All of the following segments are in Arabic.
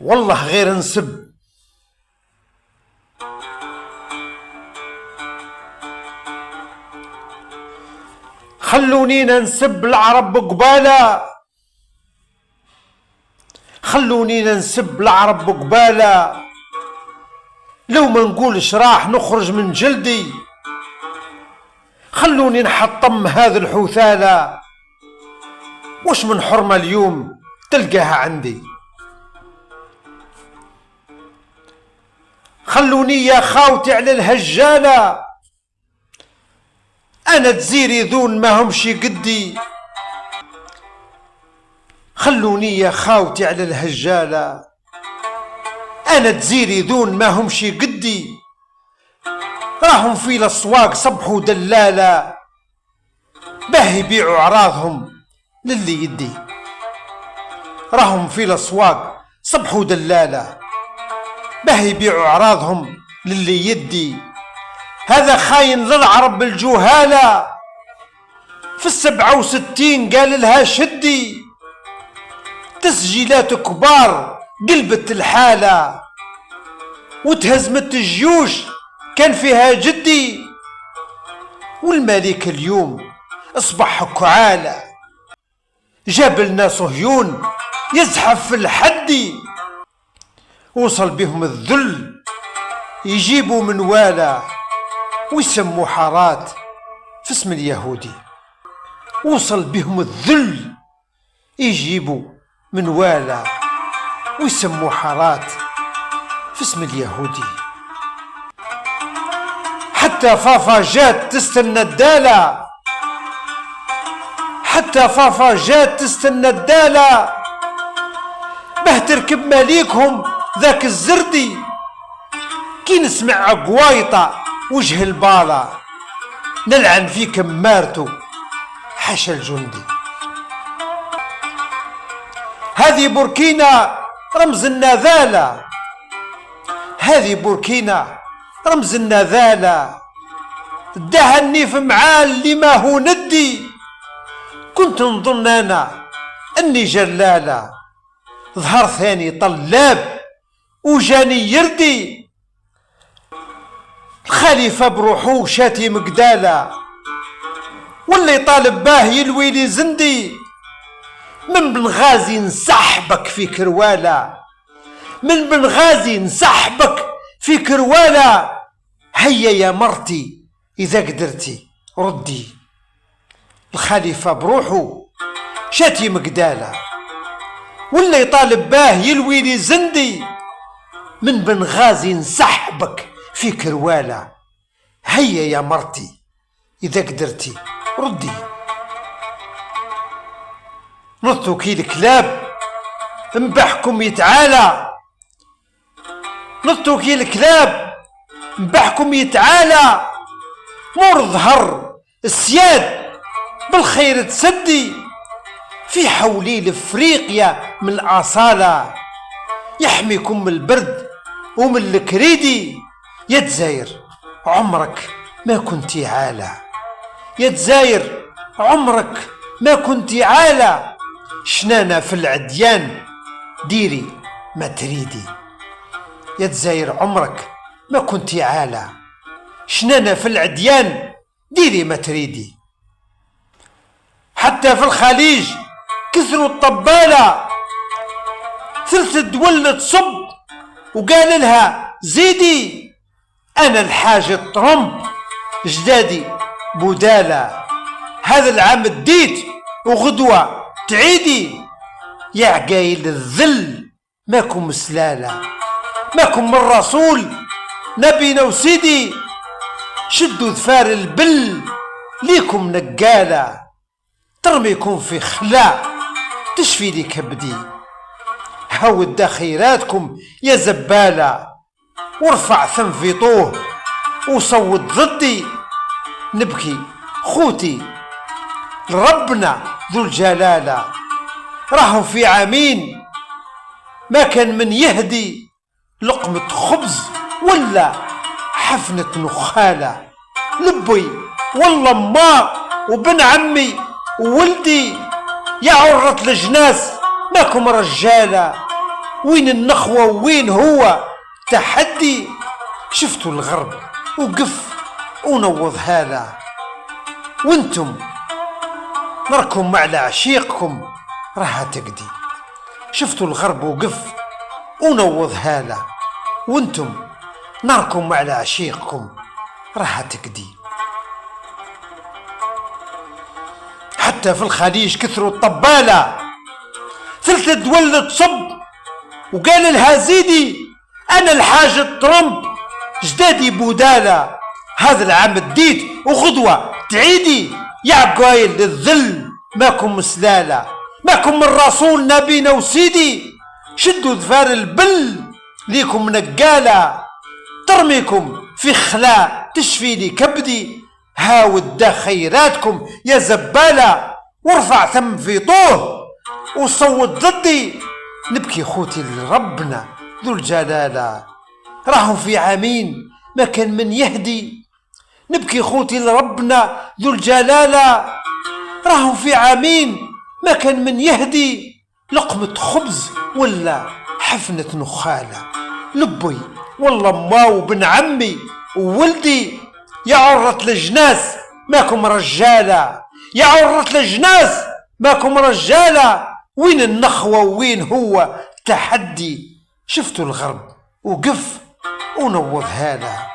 والله غير نسب. خلونينا نسب العرب قبالة، خلونينا نسب العرب قبالة، لو ما نقولش راح نخرج من جلدي. خلوني نحطم هذا الحثالة، وش من حرمة اليوم تلقاها عندي. خلوني يا خاوتي على الهجالة، أنا تزيري ذون ما همش قدي. خلوني يا خاوتي على الهجالة، أنا تزيري ذون ما همش قدي. راهم في الأسواق صبحوا دلالة، باه يبيعوا أعراضهم للي يدي. راهم في الأسواق صبحوا دلالة، باه يبيعوا أعراضهم للي يدي. هذا خاين للعرب الجهالة، في 67 قال لها شدي. تسجيلات كبار قلبت الحالة، وتهزمت الجيوش كان فيها جدي. والملك اليوم اصبح كعالة، جاب لنا صهيون يزحف في الحدي. وصل بهم الذل يجيبوا من والا، ويسموا حارات في اسم اليهودي. وصل بهم الذل يجيبوا من والا، ويسموا حارات في اسم اليهودي. حتى فافا جات تستنى الدالة، حتى فافا جات تستنى الدالة، باه تركب مليكهم ذاك الزردي. كي نسمع قوايطة وجه البالة، نلعن فيك مارتو حاشا الجندي. هذه بوركينا رمز النذالة، هذه بوركينا رمز النذالة. داها النيف معاه اللي ما هو ندي. كنت نظن انا اني جلالة، ظهر ثاني طلاب وجاني يردي. الخليفة بروحو شاتي مقدالة، واللي طالب باه يلوي لي زندي. من بنغازي نسحبك في كروالة، من بنغازي نسحبك في كروالة. هيا يا مرتي إذا قدرتي ردي. الخليفة بروحو شاتي مقدالة، واللي طالب باه يلوي لي زندي. من بنغازي نسحبك في كروالة. هيا يا مرتي إذا قدرتي ردي. نطو كي الكلاب نبحكم يتعالى، نطو كي الكلاب نبحكم يتعالى. مور ظهر السياد بالخير تسدي. في حولي لافريقيا من الأصالة، يحميكم من البرد ومن الكريدي. يا جزاير عمرك ما كنتي عالة، يا جزاير عمرك ما كنتي عالة. شنانا في العديان ديري ما تريدي. يا جزاير عمرك ما كنتي عالة، شنانا في العديان ديري ما تريدي. حتى في الخليج كثروا الطبالة، ثلث الدول تصب وقال لها زيدي. أنا الحاج طرمب جدادي بودالة، هذا العام اديت وغدوة تعيدي. يا عقايل الذل ماكم مسلالة، ماكم من رسول نبينا وسيدي. شدوا ذفار البل ليكم نقالة، ترميكم في خلاء تشفي لي كبدي. هود خيراتكم يا زبالة، وارفع ثنفيطوه وصوت ضدي. نبكي خوتي لربنا ذو الجلالة، راهم في عامين ما كان من يهدي لقمة خبز ولا حفنة نخالة. لبي والله ما وبن عمي وولدي، يا عرة الجناس ماكم رجالة. وين النخوة وين هو تحدي. شفتوا الغرب وقف ونوض هالة، وانتم نركم على عشيقكم راها تقدي. شفتوا الغرب وقف ونوض هالة، وانتم نركم على عشيقكم راها تقدي. حتى في الخليج كثروا الطبالة، ثلثة دول تصب وقال لها زيدي انا الحاج ترمب جدادي بودالة. هذا العام اديت وغدوة تعيدي، يا عقايل للذل ماكم مسلالة، ماكم من رسول نبينا وسيدي. شدوا ذفار البل ليكم نقالة، ترميكم في خلاء تشفي لي كبدي. هاود خيراتكم يا زبالة، وارفع ثم في طوه وصوت ضدي. نبكي خوتي لربنا ذو الجلالة، راهم في عامين ما كان من يهدي. نبكي خوتي لربنا ذو الجلالة، راهم في عامين ما كان من يهدي. لقمة خبز ولا حفنة نخالة، لبي والله ما وبن عمي وولدي. يا عرة الجناس ماكم رجالة، يا عرة الجناس ماكم رجالة. وين النخوة وين هو تحدي. شفتوا الغرب وقف ونوض هالة،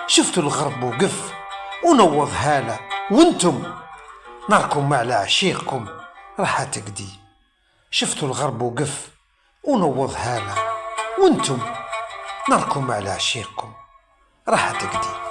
شفتوا الغرب وقف ونوض هالة، وانتم ناركم على عشيقكم راح تقدي. شفتوا الغرب وقف ونوض هالة، وانتم ناركم على عشيقكم راح تقدي.